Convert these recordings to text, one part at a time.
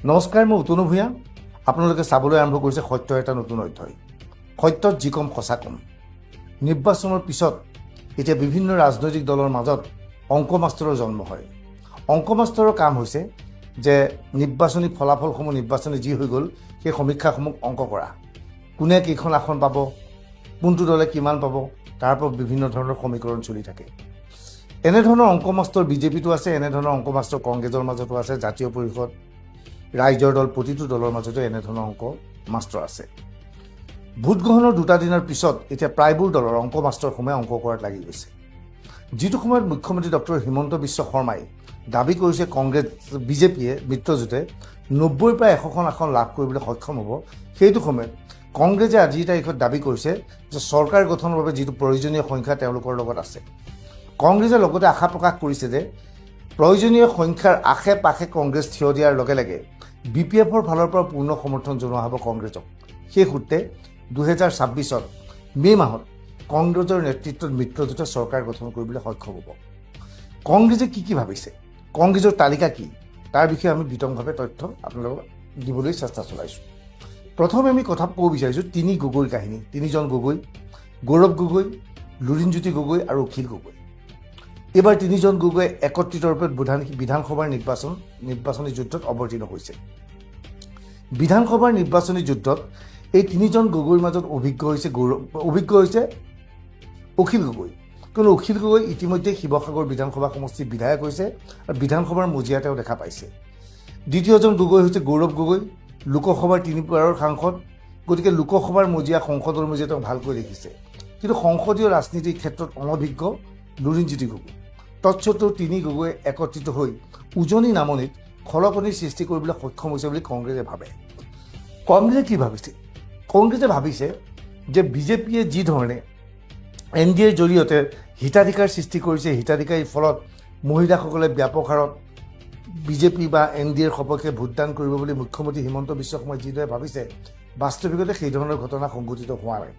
নমস্কাৰ, মই উতনু ভূঞা। আপোনালোকে চাবলৈ আৰম্ভ কৰিছে সত্যৰ এটা নতুন অধ্যায়। সত্যত যি কম সঁচা কম। নিৰ্বাচনৰ পিছত এতিয়া বিভিন্ন ৰাজনৈতিক দলৰ মাজত অংক মাষ্টৰৰ জন্ম হয়। অংক মাষ্টৰৰ কাম হৈছে যে নিৰ্বাচনী ফলাফলসমূহ নিৰ্বাচনী যি হৈ গ'ল সেই সমীক্ষাসমূহ অংক কৰা। কোনে কেইখন আসন পাব, কোনটো দলে কিমান পাব, তাৰ পৰা বিভিন্ন ধৰণৰ সমীকৰণ চলি থাকে। এনেধৰণৰ অংক মাষ্টৰ বিজেপিতো আছে, এনেধৰণৰ অংক মাষ্টৰ কংগ্ৰেছৰ মাজতো আছে, জাতীয় পৰিষদ, ৰাইজৰ দল, প্ৰতিটো দলৰ মাজতে এনেধৰণৰ অংক মাষ্টৰ আছে। ভোটগ্ৰহণৰ 2টা দিনৰ পিছত এতিয়া প্ৰায়বোৰ দলৰ অংক মাষ্টৰসমূহে অংক কৰাত লাগি গৈছে। যিটো সময়ত মুখ্যমন্ত্ৰী ডক্টৰ হিমন্ত বিশ্ব শৰ্মাই দাবী কৰিছে বিজেপিয়ে মিত্ৰজোঁটে 90ৰ পৰা 100খন আসন লাভ কৰিবলৈ সক্ষম হ'ব, সেইটো সময়ত কংগ্ৰেছে আজিৰ তাৰিখত দাবী কৰিছে যে চৰকাৰ গঠনৰ বাবে যিটো প্ৰয়োজনীয় সংখ্যা তেওঁলোকৰ লগত আছে। কংগ্ৰেছে লগতে আশা প্ৰকাশ কৰিছে যে প্ৰয়োজনীয় সংখ্যাৰ আশে পাশে কংগ্ৰেছ থিয় দিয়াৰ লগে লগে BPFৰ ফালৰ পৰা পূৰ্ণ সমৰ্থন জনোৱা হ'ব কংগ্ৰেছক। সেই সূত্ৰে 2026ত মে' মাহত কংগ্ৰেছৰ নেতৃত্বত মিত্ৰজোঁটে চৰকাৰ গঠন কৰিবলৈ সক্ষম হ'ব। কংগ্ৰেছে কি ভাবিছে, কংগ্ৰেছৰ তালিকা কি, তাৰ বিষয়ে আমি বিতংভাৱে তথ্য আপোনালোকক দিবলৈ চেষ্টা চলাইছোঁ। প্ৰথমে আমি কথা ক'ব বিচাৰিছোঁ তিনি গগৈৰ কাহিনী। তিনিজন গগৈ, গৌৰৱ গগৈ, লুৰিণজ্যোতি গগৈ আৰু অখিল গগৈ। এইবাৰ তিনিজন গগৈ একত্ৰিত ৰূপে বিধানসভাৰ নিৰ্বাচনী যুদ্ধত অৱতীৰ্ণ হৈছে। বিধানসভাৰ নিৰ্বাচনী যুদ্ধত এই তিনিজন গগৈৰ মাজত অভিজ্ঞ হৈছে অখিল গগৈ। কিয়নো অখিল গগৈ ইতিমধ্যে শিৱসাগৰ বিধানসভা সমষ্টিৰ বিধায়ক হৈছে আৰু বিধানসভাৰ মজিয়া তেওঁ দেখা পাইছে। দ্বিতীয়জন গগৈ হৈছে গৌৰৱ গগৈ, লোকসভাৰ 3বাৰৰ সাংসদ। গতিকে লোকসভাৰ মজিয়া, সংসদৰ মজিয়া তেওঁ ভালকৈ দেখিছে। কিন্তু সংসদীয় ৰাজনীতিৰ ক্ষেত্ৰত অনভিজ্ঞ লুৰিণজ্যোতি গগৈ। তৎসত্ত্বেও তিনি গগৈ একত্ৰিত হৈ উজনি নামনিত খলকনিৰ সৃষ্টি কৰিবলৈ সক্ষম হৈছে বুলি কংগ্ৰেছে ভাবে। কংগ্ৰেছে কি ভাবিছে? কংগ্ৰেছে ভাবিছে যে বিজেপিয়ে যি ধৰণে NDAৰ জৰিয়তে হিতাধিকাৰ সৃষ্টি কৰিছে, হিতাধিকাৰীৰ ফলত মহিলাসকলে ব্যাপক হাৰত বিজেপি বা NDAৰ সপক্ষে ভোটদান কৰিব বুলি মুখ্যমন্ত্ৰী হিমন্ত বিশ্ব শৰ্মাই যিদৰে ভাবিছে, বাস্তৱিকতে সেই ধৰণৰ ঘটনা সংঘটিত হোৱা নাই।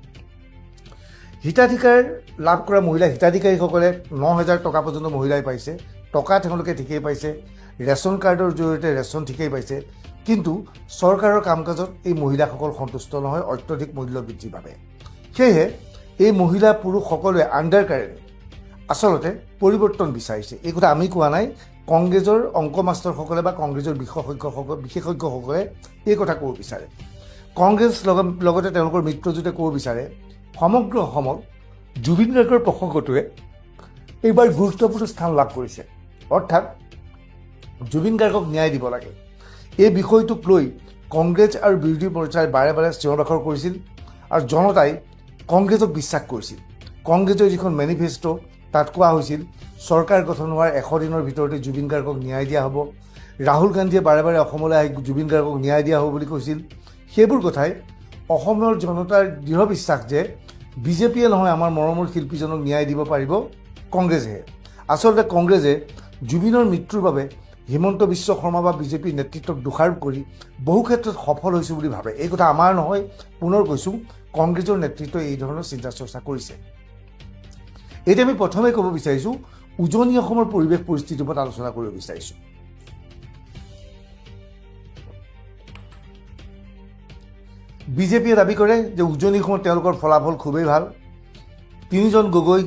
হিতাধিকাৰ লাভ কৰা মহিলা হিতাধিকাৰীসকলে 9,000 টকা পৰ্যন্ত মহিলাই পাইছে। টকা তেওঁলোকে ঠিকেই পাইছে, ৰেচন কাৰ্ডৰ জৰিয়তে ৰেচন ঠিকেই পাইছে। কিন্তু চৰকাৰৰ কাম কাজত এই মহিলাসকল সন্তুষ্ট নহয়, অত্যধিক মূল্য বৃদ্ধিৰ বাবে। সেয়েহে এই মহিলা পুৰুষ সকলোৱে আণ্ডাৰকাৰেণ্ট আচলতে পৰিৱৰ্তন বিচাৰিছে। এই কথা আমি কোৱা নাই, কংগ্ৰেছৰ অংক মাষ্টৰসকলে বা কংগ্ৰেছৰ বিশেষজ্ঞসকলে এই কথা ক'ব বিচাৰে। কংগ্ৰেছ লগতে তেওঁলোকৰ মিত্ৰজোঁটে ক'ব বিচাৰে সমগ্ৰ অসমত জুবিন গাৰ্গৰ প্ৰসংগটোৱে এইবাৰ গুৰুত্বপূৰ্ণ স্থান লাভ কৰিছে। অৰ্থাৎ জুবিন গাৰ্গক ন্যায় দিব লাগে। এই বিষয়টোক লৈ কংগ্ৰেছ আৰু বিৰোধী মৰ্চাই বাৰে বাৰে চিঞৰ বাখৰ কৰিছিল আৰু জনতাই কংগ্ৰেছক বিশ্বাস কৰিছিল। কংগ্ৰেছৰ যিখন মেনিফেষ্টো তাত কোৱা হৈছিল চৰকাৰ গঠন হোৱাৰ 100 দিনৰ ভিতৰতে জুবিন গাৰ্গক ন্যায় দিয়া হ'ব। ৰাহুল গান্ধীয়ে বাৰে বাৰে অসমলৈ আহি জুবিন গাৰ্গক ন্যায় দিয়া হ'ব বুলি কৈছিল। সেইবোৰ কথাই অসমৰ জনতাৰ দৃঢ় বিশ্বাস যে বিজেপিয়ে নহয়, আমাৰ মৰমৰ শিল্পীজনক ন্যায় দিব পাৰিব কংগ্ৰেছেহে। আচলতে কংগ্ৰেছে জুবিনৰ মৃত্যুৰ বাবে হিমন্ত বিশ্ব শৰ্মা বা বিজেপিৰ নেতৃত্বক দোষাৰোপ কৰি বহু ক্ষেত্ৰত সফল হৈছোঁ বুলি ভাবে। এই কথা আমাৰ নহয়, পুনৰ কৈছোঁ, কংগ্ৰেছৰ নেতৃত্বই এই ধৰণৰ চিন্তা চৰ্চা কৰিছে। এতিয়া আমি প্ৰথমে ক'ব বিচাৰিছোঁ উজনি অসমৰ পৰিৱেশ পৰিস্থিতিৰ ওপৰত আলোচনা কৰিব বিচাৰিছোঁ। বিজেপিয়ে দাবী কৰে যে উজনি অসমত তেওঁলোকৰ ফলাফল খুবেই ভাল। তিনিজন গগৈ,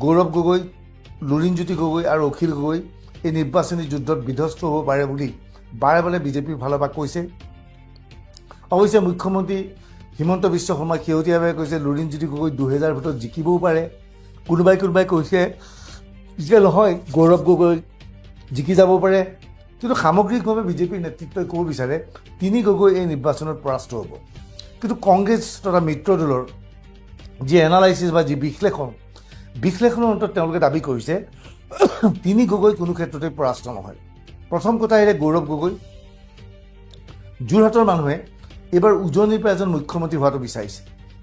গৌৰৱ গগৈ, লুৰিণজ্যোতি গগৈ আৰু অখিল গগৈ এই নিৰ্বাচনী যুদ্ধত বিধ্বস্ত হ'ব পাৰে বুলি বাৰে বাৰে বিজেপিৰ ফালৰ পৰা কৈছে। অৱশ্যে মুখ্যমন্ত্ৰী হিমন্ত বিশ্ব শৰ্মাই শেহতীয়াভাৱে কৈছে লুৰিণজ্যোতি গগৈ 2000 ভোটত জিকিবও পাৰে। কোনোবাই কৈছে যে নহয়, গৌৰৱ গগৈ জিকি যাব পাৰে। কিন্তু সামগ্ৰিকভাৱে বিজেপিৰ নেতৃত্বই ক'ব বিচাৰে তিনি গগৈ এই নিৰ্বাচনত পৰাস্ত হ'ব। কিন্তু কংগ্ৰেছ তথা মিত্ৰ দলৰ যি এনালাইচিছ বা যি বিশ্লেষণৰ অন্তত তেওঁলোকে দাবী কৰিছে তিনি গগৈ কোনো ক্ষেত্ৰতে পৰাস্ত নহয়। প্ৰথম কথা আহিলে গৌৰৱ গগৈ। যোৰহাটৰ মানুহে এইবাৰ উজনিৰ পৰা এজন মুখ্যমন্ত্ৰী হোৱাটো বিচাৰিছে,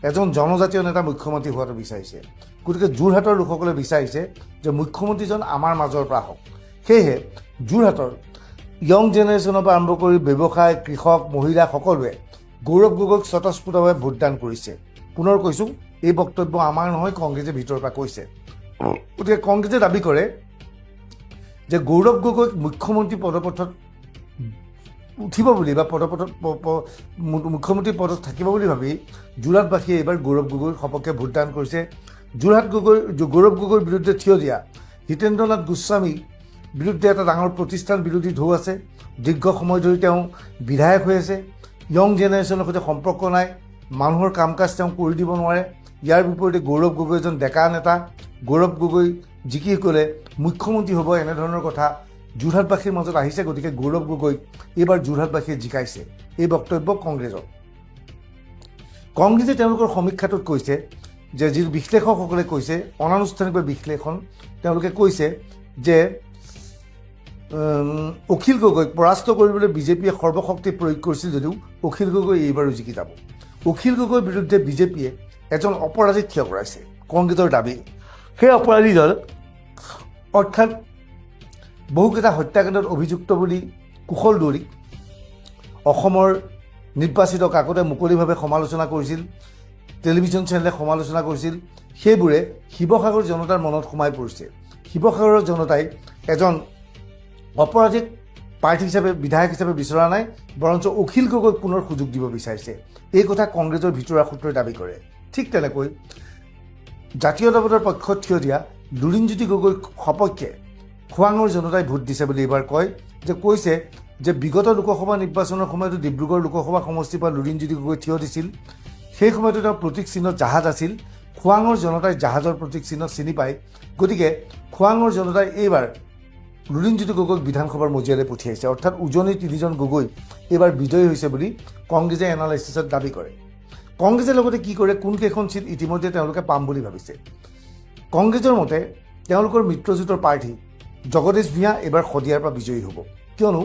এজন জনজাতীয় নেতা মুখ্যমন্ত্ৰী হোৱাটো বিচাৰিছে। গতিকে যোৰহাটৰ লোকসকলে বিচাৰিছে যে মুখ্যমন্ত্ৰীজন আমাৰ মাজৰ পৰা হওক। সেয়েহে যোৰহাটৰ য়ং জেনেৰেশ্যনৰ পৰা আৰম্ভ কৰি ব্যৱসায়, কৃষক, মহিলা সকলোৱে গৌৰৱ গগৈক স্বতঃস্ফূৰ্তভাৱে ভোটদান কৰিছে। পুনৰ কৈছোঁ, এই বক্তব্য আমাৰ নহয়, কংগ্ৰেছে ভিতৰৰ পৰা কৈছে। গতিকে কংগ্ৰেছে দাবী কৰে যে গৌৰৱ গগৈক মুখ্যমন্ত্ৰী পদপথত উঠিব বুলি বা মুখ্যমন্ত্ৰী পদত থাকিব বুলি ভাবি যোৰহাটবাসীয়ে এইবাৰ গৌৰৱ গগৈৰ সপক্ষে ভোটদান কৰিছে। গৌৰৱ গগৈৰ বিৰুদ্ধে থিয় দিয়া হিতেন্দ্ৰনাথ গোস্বামী বিৰুদ্ধে এটা ডাঙৰ প্ৰতিষ্ঠান বিৰোধী ঢৌ আছে। দীৰ্ঘ সময় ধৰি তেওঁ বিধায়ক হৈ আছে। য়ং জেনেৰেশ্যনৰ সৈতে সম্পৰ্ক নাই, মানুহৰ কাম কাজ তেওঁ কৰি দিব নোৱাৰে। ইয়াৰ বিপৰীতে গৌৰৱ গগৈ এজন ডেকা নেতা। গৌৰৱ গগৈ জিকি গ'লে মুখ্যমন্ত্ৰী হ'ব, এনেধৰণৰ কথা যোৰহাটবাসীৰ মাজত আহিছে। গতিকে গৌৰৱ গগৈক এইবাৰ যোৰহাটবাসীয়ে জিকাইছে, এই বক্তব্য কংগ্ৰেছৰ। কংগ্ৰেছে তেওঁলোকৰ সমীক্ষাটোত কৈছে যে, যি বিশ্লেষকসকলে কৈছে, অনানুষ্ঠানিকভাৱে বিশ্লেষণ, তেওঁলোকে কৈছে যে অখিল গগৈক পৰাস্ত কৰিবলৈ বিজেপিয়ে সৰ্বশক্তি প্ৰয়োগ কৰিছিল যদিও অখিল গগৈ এইবাৰো জিকি যাব। অখিল গগৈৰ বিৰুদ্ধে বিজেপিয়ে এজন অপৰাধীক থিয় কৰাইছে, কংগ্ৰেছৰ দাবী। সেই অপৰাধীজন অৰ্থাৎ বহুকেইটা হত্যাকাণ্ডত অভিযুক্ত বুলি কুশল দুৱৰীক অসমৰ নিৰ্বাচিত কাকতে মুকলিভাৱে সমালোচনা কৰিছিল, টেলিভিছন চেনেলে সমালোচনা কৰিছিল। সেইবোৰে শিৱসাগৰ জনতাৰ মনত সোমাই পৰিছে। শিৱসাগৰৰ জনতাই এজন অপৰাধীক প্ৰাৰ্থী হিচাপে, বিধায়ক হিচাপে বিচৰা নাই, বৰঞ্চ অখিল গগৈক পুনৰ সুযোগ দিব বিচাৰিছে। এই কথা কংগ্ৰেছৰ ভিতৰুৱা সূত্ৰই দাবী কৰে। ঠিক তেনেকৈ জাতীয়তাবাদৰ পক্ষত থিয় দিয়া লুৰিণজ্যোতি গগৈৰ সপক্ষে খোৱাঙৰ জনতাই ভোট দিছে বুলি এইবাৰ কৈছে যে বিগত লোকসভা নিৰ্বাচনৰ সময়তো ডিব্ৰুগড় লোকসভা সমষ্টিৰ পৰা লুৰিণজ্যোতি গগৈ থিয় দিছিল। সেই সময়তো তেওঁৰ প্ৰতীক চিহ্ন জাহাজ আছিল। খোৱাঙৰ জনতাই জাহাজৰ প্ৰতীক চিহ্ন চিনি পায়। গতিকে খোৱাঙৰ জনতাই এইবাৰ লুৰিণজ্যোতি গগৈক বিধানসভাৰ মজিয়ালৈ পঠিয়াইছে। অৰ্থাৎ উজনিৰ 3জন গগৈ এইবাৰ বিজয়ী হৈছে বুলি কংগ্ৰেছে এনালাইচিছত দাবী কৰে। কংগ্ৰেছে লগতে কি কৰে, কোনকেইখন চিট ইতিমধ্যে তেওঁলোকে পাম বুলি ভাবিছে। কংগ্ৰেছৰ মতে তেওঁলোকৰ মিত্ৰজোঁটৰ প্ৰাৰ্থী জগদীশ ভূঞা এইবাৰ শদিয়াৰ পৰা বিজয়ী হ'ব, কিয়নো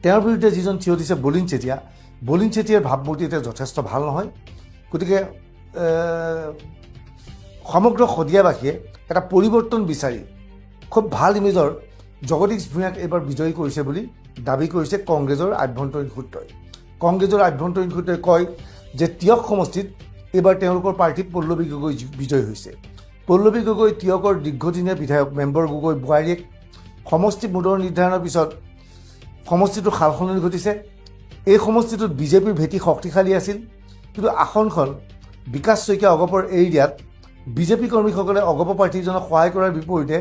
তেওঁৰ বিৰুদ্ধে যিজন থিয় দিছে বলিন চেতিয়াৰ ভাৱমূৰ্তি এতিয়া যথেষ্ট ভাল নহয়। গতিকে সমগ্ৰ শদিয়াবাসীয়ে এটা পৰিৱৰ্তন বিচাৰি খুব ভাল ইমেজৰ জগদীশ ভূঞাক এইবাৰ বিজয়ী কৰিছে বুলি দাবী কৰিছে কংগ্ৰেছৰ আভ্যন্তৰীণ সূত্ৰই। কংগ্ৰেছৰ আভ্যন্তৰীণ সূত্ৰই কয় যে তিয়ক সমষ্টিত এইবাৰ তেওঁলোকৰ প্ৰাৰ্থী পল্লৱী গগৈ বিজয়ী হৈছে। পল্লৱী গগৈ তিয়কৰ দীৰ্ঘদিনীয়া বিধায়ক মেম্বৰ গগৈ বোৱাৰীয়েক। সমষ্টি মুদৰ নিৰ্ধাৰণৰ পিছত সমষ্টিটোৰ সালসলনি ঘটিছে। এই সমষ্টিটোত বিজেপিৰ ভেটি শক্তিশালী আছিল, কিন্তু আসনখন বিকাশ শইকীয়া অগপৰ এৰি দিয়াত বিজেপি কৰ্মীসকলে অগপ প্ৰাৰ্থীজনক সহায় কৰাৰ বিপৰীতে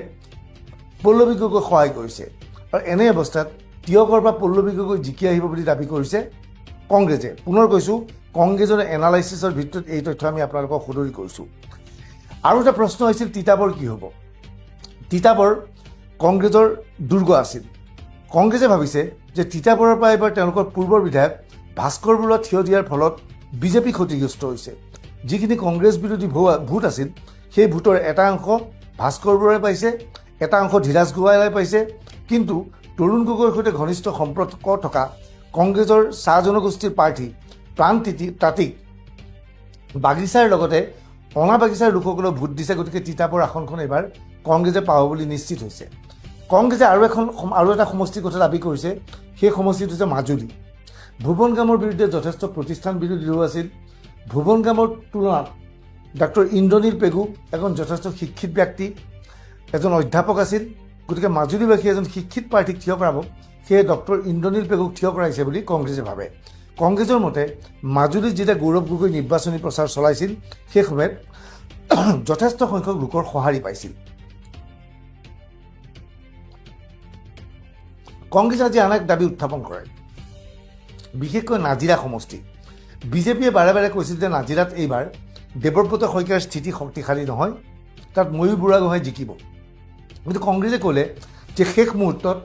পল্লৱী গগৈক সহায় কৰিছে। আৰু এনে অৱস্থাত তিয়কৰ পৰা পল্লৱী গগৈ জিকি আহিব বুলি দাবী কৰিছে কংগ্ৰেছে। পুনৰ কৈছোঁ, কংগ্ৰেছৰ এনালাইচিছৰ ভিত্তিত এই তথ্য আমি আপোনালোকক সদৰি কৰিছোঁ। আৰু এটা প্ৰশ্ন হৈছিল, তিতাবৰ কি হ'ব? তিতাবৰ কংগ্ৰেছৰ দুৰ্গ আছিল। কংগ্ৰেছে ভাবিছে যে তিতাবৰৰ পৰা এইবাৰ তেওঁলোকৰ পূৰ্বৰ বিধায়ক ভাস্কৰ বৰুৱা থিয় দিয়াৰ ফলত বিজেপি ক্ষতিগ্ৰস্ত হৈছে। যিখিনি কংগ্ৰেছ বিৰোধী ভোট আছিল, সেই ভোটৰ এটা অংশ ভাস্কৰ বৰুৱাই পাইছে, এটা অংশ ধীৰাজ গোৱালাই পাইছে। কিন্তু তৰুণ গগৈৰ সৈতে ঘনিষ্ঠ সম্পৰ্ক থকা কংগ্ৰেছৰ চাহ জনগোষ্ঠীৰ প্ৰাৰ্থী প্ৰাণ তাঁতীক বাগিচাৰ লগতে অনা বাগিচাৰ লোকসকলেও ভোট দিছে। গতিকে তিতাবৰ আসনখন এইবাৰ কংগ্ৰেছে পাব বুলি নিশ্চিত হৈছে। কংগ্ৰেছে আৰু এটা সমষ্টিৰ কথা দাবী কৰিছে, সেই সমষ্টিটো হৈছে মাজুলী। ভুৱন গামৰ বিৰুদ্ধে যথেষ্ট প্ৰতিষ্ঠান বিৰোধী ঢৌ আছিল। ভুৱন গামৰ তুলনাত ডক্টৰ ইন্দ্ৰনীল পেগু এজন যথেষ্ট শিক্ষিত ব্যক্তি, এজন অধ্যাপক আছিল। গতিকে মাজুলীবাসীয়ে এজন শিক্ষিত প্ৰাৰ্থীক থিয় কৰাব, সেয়ে ডক্টৰ ইন্দ্ৰনীল পেগুক থিয় কৰাইছে বুলি কংগ্ৰেছে ভাবে। কংগ্ৰেছৰ মতে মাজুলীত যেতিয়া গৌৰৱ গগৈ নিৰ্বাচনী প্ৰচাৰ চলাইছিল, সেই সময়ত যথেষ্ট সংখ্যক লোকৰ সঁহাৰি পাইছিল। কংগ্ৰেছে আজি আন এক দাবী উত্থাপন কৰে, বিশেষকৈ নাজিৰা সমষ্টি। বিজেপিয়ে বাৰে বাৰে কৈছিল যে নাজিৰাত এইবাৰ দেৱব্ৰত শইকীয়াৰ স্থিতি শক্তিশালী নহয়, তাত ময়ূৰ বুঢ়াগোহাঁই জিকিব। কিন্তু কংগ্ৰেছে ক'লে যে শেষ মুহূৰ্তত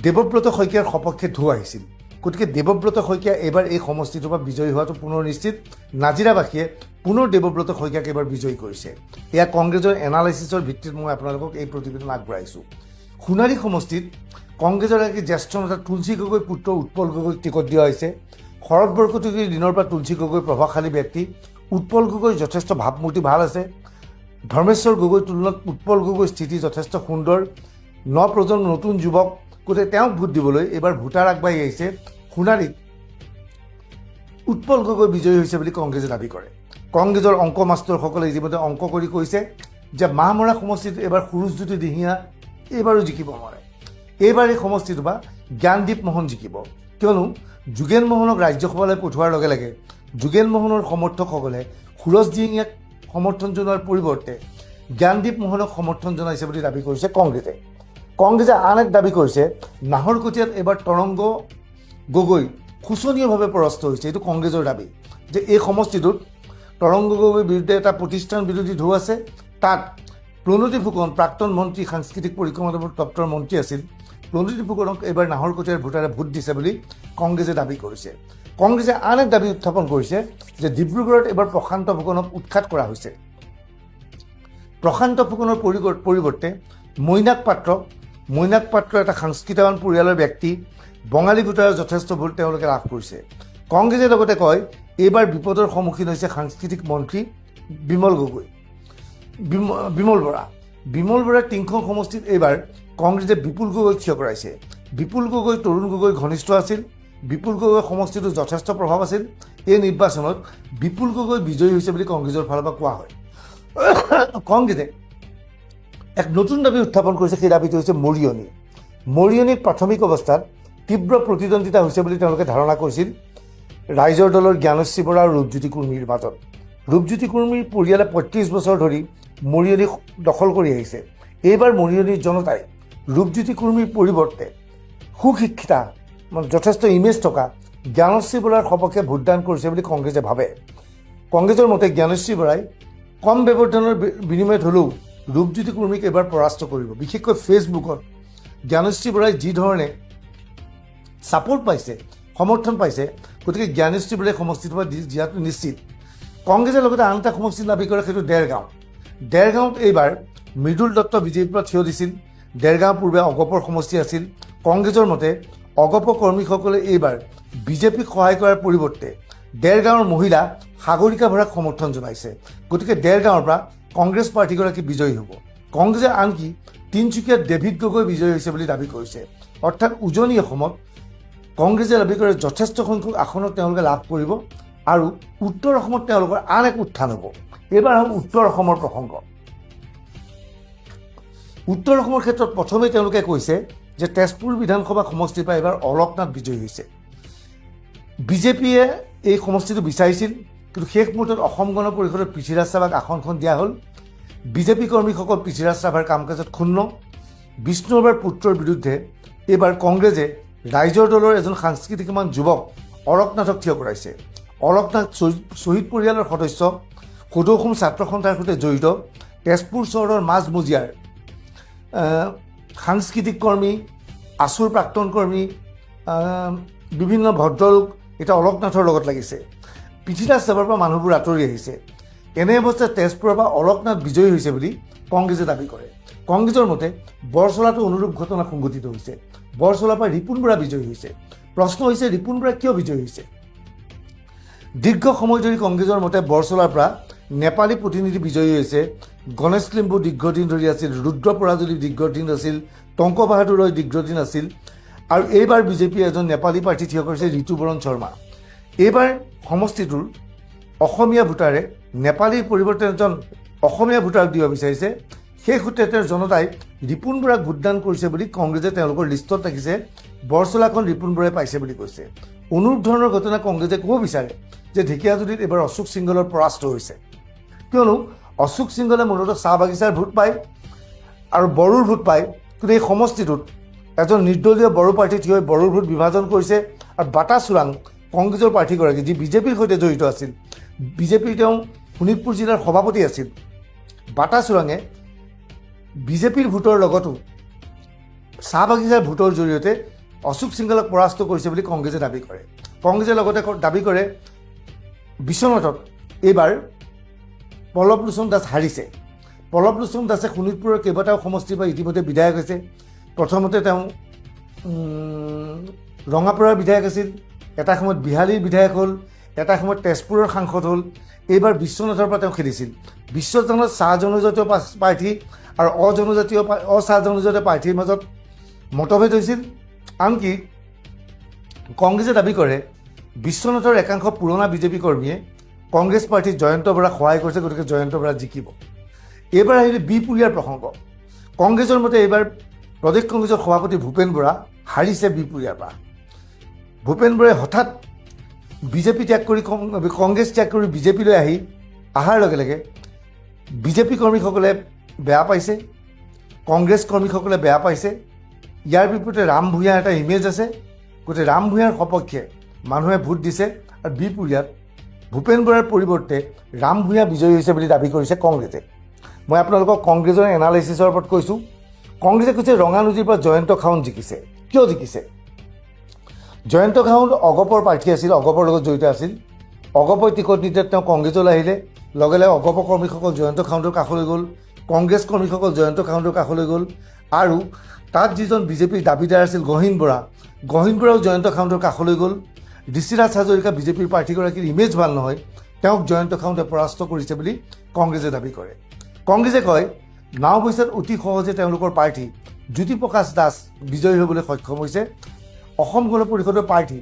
দেৱব্ৰত শইকীয়াৰ সপক্ষে ঢৌ আহিছিল। গতিকে দেৱব্ৰত শইকীয়া এইবাৰ এই সমষ্টিটোৰ পৰা বিজয়ী হোৱাটো পুনৰ নিশ্চিত। নাজিৰাবাসীয়ে পুনৰ দেৱব্ৰত শইকীয়াক এইবাৰ বিজয়ী কৰিছে। এয়া কংগ্ৰেছৰ এনালাইচিছৰ ভিত্তিত মই আপোনালোকক এই প্ৰতিবেদন আগবঢ়াইছোঁ। সোণাৰী সমষ্টিত কংগ্ৰেছৰ এগৰাকী জ্যেষ্ঠ নেতা তুলসী গগৈৰ পুত্ৰ উৎপল গগৈক টিকট দিয়া হৈছে। শৰৎ বৰকটকীৰ দিনৰ পৰা তুলসী গগৈ প্ৰভাৱশালী ব্যক্তি। উৎপল গগৈৰ যথেষ্ট ভাৱমূৰ্তি ভাল আছে। ধৰ্মেশ্বৰ গগৈৰ তুলনাত উৎপল গগৈৰ স্থিতি যথেষ্ট সুন্দৰ। নপ্ৰজন্ম নতুন যুৱক, গতিকে তেওঁক ভোট দিবলৈ এইবাৰ ভোটাৰ আগবাঢ়ি আহিছে। সোণাৰীত উৎপল গগৈ বিজয়ী হৈছে বুলি কংগ্ৰেছে দাবী কৰে। কংগ্ৰেছৰ অংক মাষ্টৰসকলে ইতিমধ্যে অংক কৰি কৈছে যে মাহমৰা সমষ্টিত এইবাৰ সুৰুজজ্যোতি দিহিঙীয়া এইবাৰো জিকিব নোৱাৰে। এইবাৰ এই সমষ্টিটোৰ পৰা জ্ঞানদীপ মোহন জিকিব, কিয়নো যোগেন মোহনক ৰাজ্যসভালৈ পঠোৱাৰ লগে লগে যোগেন মোহনৰ সমৰ্থকসকলে সুৰজ দিহিঙীয়াক সমৰ্থন জনোৱাৰ পৰিৱৰ্তে জ্ঞানদীপ মোহনক সমৰ্থন জনাইছে বুলি দাবী কৰিছে কংগ্ৰেছে। কংগ্ৰেছে আন এক দাবী কৰিছে, নাহৰকটীয়াত এইবাৰ তৰংগ গগৈ শোচনীয়ভাৱে পৰাস্ত হৈছে। এইটো কংগ্ৰেছৰ দাবী যে এই সমষ্টিটোত তৰংগ গগৈৰ বিৰুদ্ধে এটা প্ৰতিষ্ঠান বিৰোধী ঢৌ আছে। তাত প্ৰণতি ফুকন, প্ৰাক্তন মন্ত্ৰী, সাংস্কৃতিক পৰিক্ৰমা দপ্তৰৰ মন্ত্ৰী আছিল, প্ৰণতি ফুকনক এইবাৰ নাহৰকটীয়াৰ ভোটাৰে ভোট দিছে বুলি কংগ্ৰেছে দাবী কৰিছে। কংগ্ৰেছে আন এক দাবী উত্থাপন কৰিছে যে ডিব্ৰুগড়ত এইবাৰ প্ৰশান্ত ফুকনক উৎখাত কৰা হৈছে। প্ৰশান্ত ফুকনৰ পৰিৱৰ্তে মৈনাক পাত্ৰ এটা সাংস্কৃতিৱান পৰিয়ালৰ ব্যক্তি, বঙালী ভোটাৰৰ যথেষ্ট ভোট তেওঁলোকে লাভ কৰিছে। কংগ্ৰেছে লগতে কয় এইবাৰ বিপদৰ সন্মুখীন হৈছে সাংস্কৃতিক মন্ত্ৰী বিমল বৰাৰ তিনিখন সমষ্টিত এইবাৰ কংগ্ৰেছে বিপুল গগৈক থিয় কৰাইছে। বিপুল গগৈ তৰুণ গগৈ ঘনিষ্ঠ আছিল। বিপুল গগৈ সমষ্টিটোত যথেষ্ট প্ৰভাৱ আছিল। এই নিৰ্বাচনত বিপুল গগৈ বিজয়ী হৈছে বুলি কংগ্ৰেছৰ ফালৰ পৰা কোৱা হয়। কংগ্ৰেছে এক নতুন দাবী উত্থাপন কৰিছে, সেই দাবীটো হৈছে মৰিয়নীত প্ৰাথমিক অৱস্থাত তীব্ৰ প্ৰতিদ্বন্দ্বিতা হৈছে বুলি তেওঁলোকে ধাৰণা কৰিছিল ৰাইজৰ দলৰ জ্ঞানশ্ৰী বৰা আৰু ৰূপজ্যোতি কুৰ্মীৰ মাজত। ৰূপজ্যোতি কুৰ্মীৰ পৰিয়ালে ৩৫ বছৰ ধৰি মৰিয়নী দখল কৰি আহিছে। এইবাৰ মৰিয়নীৰ জনতাই ৰূপজ্যোতি কুৰ্মীৰ পৰিৱৰ্তে সুশিক্ষিতা, যথেষ্ট ইমেজ থকা জ্ঞানশ্ৰী বৰাৰ সপক্ষে ভোটদান কৰিছে বুলি কংগ্ৰেছে ভাবে। কংগ্ৰেছৰ মতে জ্ঞানশ্ৰী বৰাই কম ব্যৱধানৰ বিনিময়ত হ'লেও ৰূপজ্যোতি কুৰ্মীক এইবাৰ পৰাস্ত কৰিব। বিশেষকৈ ফেচবুকত জ্ঞানশ্ৰী বৰাই যি ধৰণে ছাপোৰ্ট পাইছে, সমৰ্থন পাইছে, গতিকে জ্ঞানশ্ৰী বৰাই সমষ্টিটোৰ পৰা জিয়াটো নিশ্চিত। কংগ্ৰেছে লগতে আন এটা সমষ্টি দাবী কৰে, সেইটো দেৰগাঁৱত এইবাৰ মৃদুল দত্ত বিজেপিৰ পৰা থিয় দিছিল। দেৰগাঁও পূৰ্বে অগপৰ সমষ্টি আছিল। কংগ্ৰেছৰ মতে অগপ কৰ্মীসকলে এইবাৰ বিজেপিক সহায় কৰাৰ পৰিৱৰ্তে দেৰগাঁৱৰ মহিলা সাগৰিকা বৰাক সমৰ্থন জনাইছে। গতিকে দেৰগাঁৱৰ পৰা কংগ্ৰেছ প্ৰাৰ্থীগৰাকী বিজয়ী হ'ব। কংগ্ৰেছে আনকি তিনিচুকীয়াত ডেভিড গগৈ বিজয়ী হৈছে বুলি দাবী কৰিছে। অৰ্থাৎ উজনি অসমত কংগ্ৰেছে দাবী কৰে যথেষ্ট সংখ্যক আসনত তেওঁলোকে লাভ কৰিব আৰু উত্তৰ অসমত তেওঁলোকৰ আন এক উত্থান হ'ব। এইবাৰ হ'ল উত্তৰ অসমৰ প্ৰসংগ। উত্তৰ অসমৰ ক্ষেত্ৰত প্ৰথমে তেওঁলোকে কৈছে যে তেজপুৰ বিধানসভা সমষ্টিৰ পৰা এইবাৰ অলকনাথ বিজয়ী হৈছে। বিজেপিয়ে এই সমষ্টিটো বিচাৰিছিল, কিন্তু শেষ মুহূৰ্তত অসম গণ পৰিষদৰ পৃথ্বীৰাজ ৰাভাক আসনখন দিয়া হ'ল। বিজেপি কৰ্মীসকল পৃথ্বীৰাজ ৰাভাৰ কাম কাজত ক্ষুণ্ণ। বিষ্ণু ৰাভাৰ পুত্ৰৰ বিৰুদ্ধে এইবাৰ কংগ্ৰেছে ৰাইজৰ দলৰ এজন সাংস্কৃতিকমান যুৱক অলকনাথক থিয় কৰাইছে। অলকনাথ শ্বহীদ পৰিয়ালৰ সদস্য, সদৌ অসম ছাত্ৰ সন্থাৰ সৈতে জড়িত, তেজপুৰ চহৰৰ মাজমজিয়াৰ সাংস্কৃতিক কৰ্মী, আছুৰ প্ৰাক্তন কৰ্মী, বিভিন্ন ভদ্ৰলোক এতিয়া অলকনাথৰ লগত লাগিছে। পৃথ্বীৰাজ ৰাভাৰ পৰা মানুহবোৰ আঁতৰি আহিছে। এনে অৱস্থাত তেজপুৰৰ পৰা অলকনাথ বিজয়ী হৈছে বুলি কংগ্ৰেছে দাবী কৰে। কংগ্ৰেছৰ মতে বৰচলাতো অনুৰূপ ঘটনা সংঘটিত হৈছে। বৰচলাৰ পৰা ৰিপুণ বৰা বিজয়ী হৈছে। প্ৰশ্ন হৈছে ৰিপুণ বৰা কিয় বিজয়ী হৈছে? দীৰ্ঘ সময় ধৰি কংগ্ৰেছৰ মতে বৰচলাৰ পৰা নেপালী প্ৰতিনিধি বিজয়ী হৈছে। গণেশ লিম্বু দীৰ্ঘদিন ধৰি আছিল, ৰুদ্ৰ পৰাজলী দীৰ্ঘদিন আছিল, টংক বাহাদুৰ ৰয় দীৰ্ঘদিন আছিল, আৰু এইবাৰ বিজেপিয়ে এজন নেপালী প্ৰাৰ্থী থিয় কৰিছে, ঋতুবৰণ শৰ্মা। এইবাৰ সমষ্টিটোৰ অসমীয়া ভোটাৰে নেপালীৰ পৰিৱৰ্তে এজন অসমীয়া ভোটাৰক দিব বিচাৰিছে। সেই সূত্ৰে তেওঁৰ জনতাই ৰিপুণ বৰাক ভোটদান কৰিছে বুলি কংগ্ৰেছে তেওঁলোকৰ লিষ্টত ৰাখিছে। বৰচলাখন ৰিপুণ বৰাই পাইছে বুলি কৈছে। অনুৰূপ ধৰণৰ ঘটনা কংগ্ৰেছে ক'ব বিচাৰে যে ঢেকীয়াজুলিত এইবাৰ অশোক সিংহলৰ পৰাস্ত হৈছে, কিয়নো অশোক সিংহলে মূলতঃ চাহ বাগিচাৰ ভোট পায় আৰু বড়োৰ ভোট পায়। কিন্তু এই সমষ্টিটোত এজন নিৰ্দলীয় বড়ো প্ৰাৰ্থী থিয় হৈ বড়োৰ ভোট বিভাজন কৰিছে। আৰু বাটা চোৰাং কংগ্ৰেছৰ প্ৰাৰ্থীগৰাকী, যি বিজেপিৰ সৈতে জড়িত আছিল, বিজেপিৰ তেওঁ শোণিতপুৰ জিলাৰ সভাপতি আছিল, বাটা চোৰাঙে বিজেপিৰ ভোটৰ লগতো চাহ বাগিচাৰ ভোটৰ জৰিয়তে অশোক সিংহলক পৰাস্ত কৰিছে বুলি কংগ্ৰেছে দাবী কৰে। কংগ্ৰেছে লগতে দাবী কৰে বিশ্বনাথত এইবাৰ পল্লৱ লোচন দাস হাৰিছে। পল্লৱ লোচন দাসে শোণিতপুৰৰ কেইবাটাও সমষ্টিৰ পৰা ইতিমধ্যে বিধায়ক হৈছে। প্ৰথমতে তেওঁ ৰঙাপাৰাৰ বিধায়ক আছিল, এটা সময়ত বিহালীৰ বিধায়ক হ'ল, এটা সময়ত তেজপুৰৰ সাংসদ হ'ল। এইবাৰ বিশ্বনাথৰ পৰা তেওঁ খেলিছিল। বিশ্বনাথত চাহ জনজাতীয় প্ৰাৰ্থী আৰু অচাহ জনজাতীয় প্ৰাৰ্থীৰ মাজত মতভেদ হৈছিল। আনকি কংগ্ৰেছে দাবী কৰে বিশ্বনাথৰ একাংশ পুৰণা বিজেপি কৰ্মীয়ে কংগ্ৰেছ প্ৰাৰ্থী জয়ন্ত বৰাক সহায় কৰিছে, গতিকে জয়ন্ত বৰা জিকিব। এইবাৰ আহিলে বিপুৰীয়াৰ প্ৰসংগ। কংগ্ৰেছৰ মতে এইবাৰ প্ৰদেশ কংগ্ৰেছৰ সভাপতি ভূপেন বৰা হাৰিছে বিপুৰীয়াৰ পৰা। ভূপেন বৰাই হঠাৎ বিজেপি ত্যাগ কৰি কংগ্ৰেছ ত্যাগ কৰি বিজেপিলৈ অহাৰ লগে লগে বিজেপি কৰ্মীসকলে বেয়া পাইছে, কংগ্ৰেছ কৰ্মীসকলে বেয়া পাইছে। ইয়াৰ বিপৰীতে ৰাম ভূঞাৰ এটা ইমেজ আছে, গতিকে ৰাম ভূঞাৰ সপক্ষে মানুহে ভোট দিছে আৰু বিপুৰীয়াত ভূপেন বৰাৰ পৰিৱৰ্তে ৰাম ভূঞা বিজয়ী হৈছে বুলি দাবী কৰিছে কংগ্ৰেছে। মই আপোনালোকক কংগ্ৰেছৰ এনালাইচিছৰ ওপৰত কৈছোঁ। কংগ্ৰেছে কৈছে ৰঙানুজিৰ পৰা জয়ন্ত খাউণ্ড জিকিছে। কিয় জিকিছে? জয়ন্ত খাউণ্ড অগপৰ প্ৰাৰ্থী আছিল, অগপৰ লগত জড়িত আছিল। অগপই টিকট নিদিয়াত তেওঁ কংগ্ৰেছলৈ আহিলে। লগে লগে অগপ কৰ্মীসকল জয়ন্ত খাউণ্ডৰ কাষলৈ গ'ল, কংগ্ৰেছ কৰ্মীসকল জয়ন্ত খাউণ্ডৰ কাষলৈ গ'ল আৰু তাত যিজন বিজেপিৰ দাবীদাৰ আছিল গহীন বৰাও জয়ন্ত খাউণ্ডৰ কাষলৈ গ'ল। ঋষিৰাজ হাজৰিকা বিজেপিৰ প্ৰাৰ্থীগৰাকীৰ ইমেজ ভাল নহয়, তেওঁক জয়ন্ত খাউণ্ডে পৰাস্ত কৰিছে বুলি কংগ্ৰেছে দাবী কৰে। কংগ্ৰেছে কয় নাওবৈচাত অতি সহজে তেওঁলোকৰ প্ৰাৰ্থী জ্যোতিপ্ৰকাশ দাস বিজয়ী হ'বলৈ সক্ষম হৈছে। অসম গণ পৰিষদৰ প্ৰাৰ্থী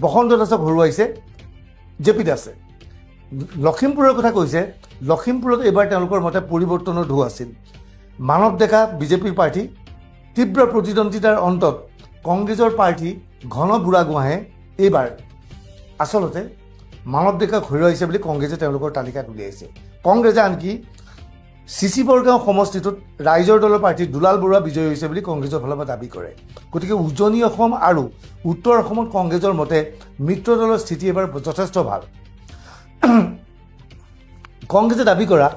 বসন্ত দাসক হৰুৱাইছে জে পি দাসে। লখিমপুৰৰ কথা কৈছে, লখিমপুৰত এইবাৰ তেওঁলোকৰ মতে পৰিৱৰ্তনৰ ঢৌ আছিল। মানৱ ডেকা বিজেপিৰ প্ৰাৰ্থী, তীব্ৰ প্ৰতিদ্বন্দ্বিতাৰ অন্তত কংগ্ৰেছৰ প্ৰাৰ্থী ঘন বুঢ়াগোহাঁয়ে এইবাৰ আচলতে মানৱ ডেকাক হৰুৱাইছে বুলি কংগ্ৰেছে তেওঁলোকৰ তালিকাত উলিয়াইছে। কংগ্ৰেছে আনকি চিচি বৰগাঁও সমষ্টিটোত ৰাইজৰ দলৰ প্ৰাৰ্থী দুলাল বৰুৱা বিজয়ী হৈছে বুলি কংগ্ৰেছৰ ফালৰ পৰা দাবী কৰে। গতিকে উজনি অসম আৰু উত্তৰ অসমত কংগ্ৰেছৰ মতে মিত্ৰ দলৰ স্থিতি এবাৰ যথেষ্ট ভাল। কংগ্ৰেছে দাবী কৰা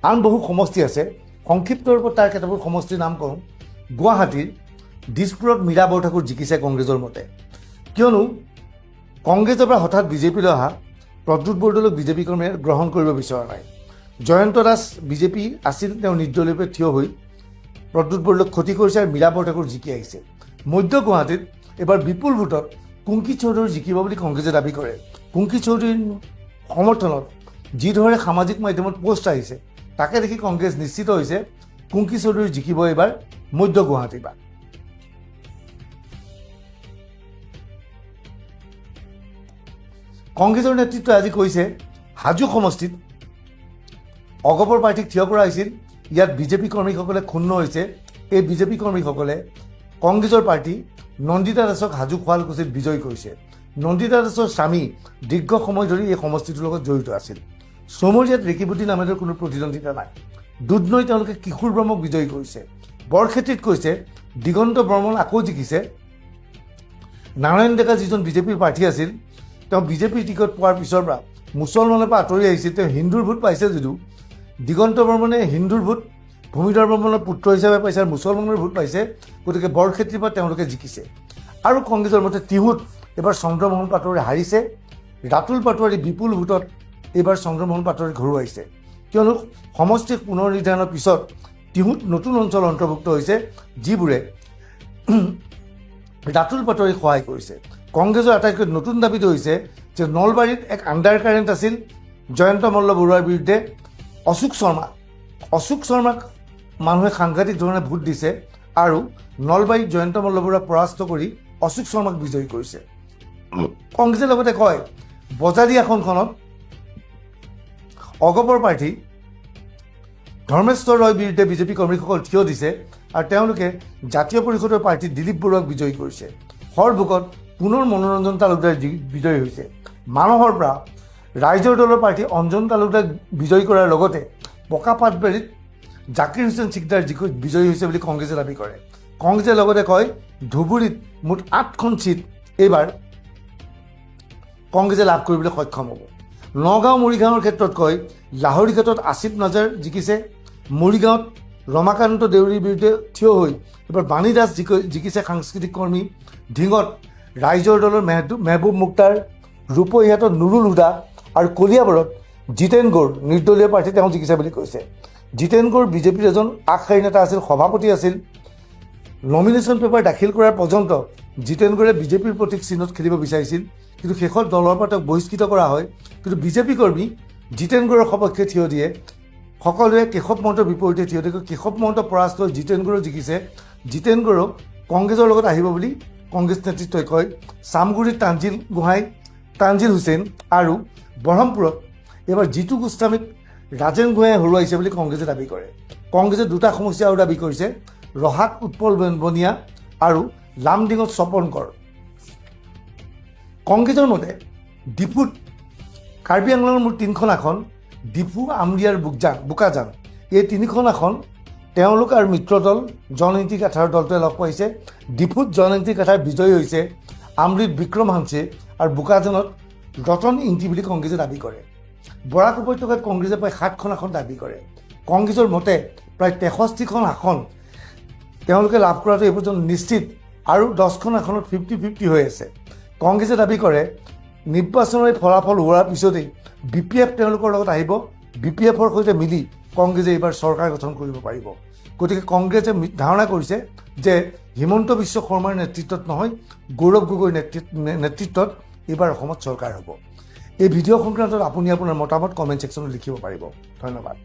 আন বহু সমষ্টি আছে। সংক্ষিপ্ত ৰূপত তাৰ কেইটাবোৰ সমষ্টিৰ নাম কওঁ। গুৱাহাটীৰ দিছপুৰত মীৰা বৰঠাকুৰ জিকিছে কংগ্ৰেছৰ মতে, কিয়নো কংগ্ৰেছৰ পৰা হঠাৎ বিজেপিলৈ অহা প্ৰদ্যুৎ বৰদলৈক বিজেপি কৰ্মীয়ে গ্ৰহণ কৰিব বিচৰা নাই। জয়ন্ত দাস বিজেপি আছিল, তেওঁ নিৰ্দলীয়ভাৱে থিয় হৈ প্ৰদ্যুৎ বৰদলৈক ক্ষতি কৰিছে আৰু মীৰা বৰঠাকুৰ জিকি আহিছে। মধ্য গুৱাহাটীত এইবাৰ বিপুল ভোটত কুংকি চৌধুৰী জিকিব বুলি কংগ্ৰেছে দাবী কৰে। কুংকি চৌধুৰীৰ সমৰ্থনত যিধৰণে সামাজিক মাধ্যমত পোষ্ট আহিছে তাকে দেখি কংগ্ৰেছ নিশ্চিত হৈছে কুংকি চৌধুৰী জিকিব এইবাৰ মধ্য গুৱাহাটীৰ পৰা। কংগ্ৰেছৰ নেতৃত্বই আজি কৈছে হাজো সমষ্টিত অগপৰ প্ৰাৰ্থীক থিয় কৰা হৈছিল। ইয়াত বিজেপি কৰ্মীসকলে ক্ষুণ্ণ হৈছে। এই বিজেপি কৰ্মীসকলে কংগ্ৰেছৰ প্ৰাৰ্থী নন্দিতা দাসক হাজো শুৱালকুছিত বিজয়ী কৰিছে। নন্দিতা দাসৰ স্বামী দীৰ্ঘ সময় ধৰি এই সমষ্টিটোৰ লগত জড়িত আছিল। চমৰীয়াত ৰেকিবতী নামেৰে কোনো প্ৰতিদ্বন্দ্বিতা নাই। দুধনৈ তেওঁলোকে কিশোৰ ব্ৰহ্মক বিজয়ী কৰিছে। বৰক্ষেত্ৰীত কৈছে দিগন্ত বৰ্মন আকৌ জিকিছে। নাৰায়ণ ডেকা যিজন বিজেপিৰ প্ৰাৰ্থী আছিল, তেওঁ বিজেপিৰ টিকট পোৱাৰ পিছৰ পৰা মুছলমানৰ পৰা আঁতৰি আহিছিল। তেওঁ হিন্দুৰ ভোট পাইছে যদিও দিগন্ত বৰ্মনে হিন্দুৰ ভোট ভূমিধৰ বৰ্মনৰ পুত্ৰ হিচাপে পাইছে আৰু মুছলমানৰ ভোট পাইছে। গতিকে বৰক্ষেত্ৰীৰ পৰা তেওঁলোকে জিকিছে। আৰু কংগ্ৰেছৰ মতে টিহুত এইবাৰ চন্দ্ৰমোহন পাটোৱাৰী হাৰিছে। ৰাতুল পাটোৱাৰী বিপুল ভোটত এইবাৰ চন্দ্ৰমোহন পাটোৱাৰীক হৰুৱাইছে, কিয়নো সমষ্টিক পুনৰ নিৰ্ধাৰণৰ পিছত টিহুত নতুন অঞ্চল অন্তৰ্ভুক্ত হৈছে যিবোৰে ৰাতুল পাটোৱাৰীক সহায় কৰিছে। কংগ্ৰেছৰ আটাইতকৈ নতুন দাবীটো হৈছে যে নলবাৰীত এক আণ্ডাৰ কাৰেণ্ট আছিল জয়ন্ত মল্ল বৰুৱাৰ বিৰুদ্ধে। অশোক শৰ্মাক মানুহে সাংঘাতিক ধৰণে ভোট দিছে আৰু নলবাৰীত জয়ন্ত মল্ল বৰুৱাক পৰাস্ত কৰি অশোক শৰ্মাক বিজয়ী কৰিছে। কংগ্ৰেছে লগতে কয় বজাৰী আসনখনত অগপৰ প্ৰাৰ্থী ধৰ্মেশ্বৰ ৰয়ৰ বিৰুদ্ধে বিজেপি কৰ্মীসকল থিয় দিছে আৰু তেওঁলোকে জাতীয় পৰিষদৰ প্ৰাৰ্থী দিলীপ বৰুৱাক বিজয়ী কৰিছে। হৰভোগত পুনৰ মনোৰঞ্জন তালুকদাৰ বিজয়ী হৈছে। মানহৰ পৰা ৰাইজৰ দলৰ প্ৰাৰ্থী অঞ্জন তালুকদাৰ বিজয়ী কৰাৰ লগতে বোকাপাটবাৰীত জাকিৰ হুছেইন চিকদাৰ বিজয়ী হৈছে বুলি কংগ্ৰেছে দাবী কৰে। কংগ্ৰেছে লগতে কয় ধুবুৰীত মুঠ 8খন ছিট এইবাৰ কংগ্ৰেছে লাভ কৰিবলৈ সক্ষম হ'ব। নগাঁও মৰিগাঁৱৰ ক্ষেত্ৰত কয় লাহৰীঘাটত আসিফ নাজাৰ জিকিছে। মৰিগাঁৱত ৰমাকান্ত দেউৰীৰ বিৰুদ্ধে থিয় হৈ এইবাৰ বাণী দাস জিকিছে সাংস্কৃতিক কৰ্মী। ঢিঙত ৰাইজৰ দলৰ মেহবুব মুক্তাৰ, ৰূপহীহাটত নুৰুল হুদা আৰু কলিয়াবৰত জিতেন গৌৰ নিৰ্দলীয় প্ৰাৰ্থী তেওঁ জিকিছে বুলি কৈছে। জিতেন গৌৰ বিজেপিৰ এজন আগশাৰী নেতা আছিল, সভাপতি আছিল। নমিনেশ্যন পেপাৰ দাখিল কৰাৰ পৰ্যন্ত জিতেন গৌৰে বিজেপিৰ প্ৰতীক চিহ্নত খেলিব বিচাৰিছিল, কিন্তু শেষত দলৰ পৰা তেওঁক বহিষ্কৃত কৰা হয়। কিন্তু বিজেপি কৰ্মী জিতেন গৌৰৰ সপক্ষে থিয় দিয়ে। সকলোৱে কেশৱ মহন্তৰ বিপৰীতে থিয় দিয়ে। কেশৱ মহন্ত পৰাস্ত হৈ জিতেন গৌৰ জিকিছে। জিতেন গৌৰক কংগ্ৰেছৰ লগত আহিব বুলি কংগ্ৰেছ নেতৃত্বই কয়। চামগুৰিত তানজিল হুছেইন আৰু বৰহমপুৰত এইবাৰ জিতু গোস্বামীক ৰাজেন গোহাঁয়ে হৰুৱাইছে বুলি কংগ্ৰেছে দাবী কৰে। কংগ্ৰেছে দুটা সমষ্টি আৰু দাবী কৰিছে, ৰহাত উৎপল বনিয়া আৰু লামডিঙত স্বপন কৰ। কংগ্ৰেছৰ মতে ডিফুত কাৰ্বি আংলঙৰ মুঠ 3খন আসন, ডিফু, আমৰি আৰু বোকাজান, এই 3খন আসন তেওঁলোক আৰু মিত্ৰ দল জননীতি কাঠাৰ দলটোৱে লগ পাইছে। ডিফুত জননীতি কাঠাৰ বিজয়ী হৈছে আমৰিত বিক্ৰম হাংচে আৰু বোকাজানত ৰতন ইংতি বুলি কংগ্ৰেছে দাবী কৰে। বৰাক উপত্যকাত কংগ্ৰেছে প্ৰায় 7খন আসন দাবী কৰে। কংগ্ৰেছৰ মতে প্ৰায় 63খন আসন তেওঁলোকে লাভ কৰাটো এই পৰ্যন্ত নিশ্চিত আৰু 10খন আসনত 50-50 হৈ আছে। কংগ্ৰেছে দাবী কৰে নিৰ্বাচনৰ ফলাফল হোৱাৰ পিছতেই BPF তেওঁলোকৰ লগত আহিব, BPFৰ সৈতে মিলি কংগ্ৰেছে এইবাৰ চৰকাৰ গঠন কৰিব পাৰিব। গতিকে কংগ্ৰেছে ধাৰণা কৰিছে যে হিমন্ত বিশ্ব শৰ্মাৰ নেতৃত্বত নহয়, গৌৰৱ গগৈৰ নেতৃত্বত এইবাৰ অসমত চৰকাৰ হ'ব। এই ভিডিঅ' সংক্ৰান্তত আপুনি আপোনাৰ মতামত কমেণ্ট ছেকশ্যনত লিখিব পাৰিব। ধন্যবাদ।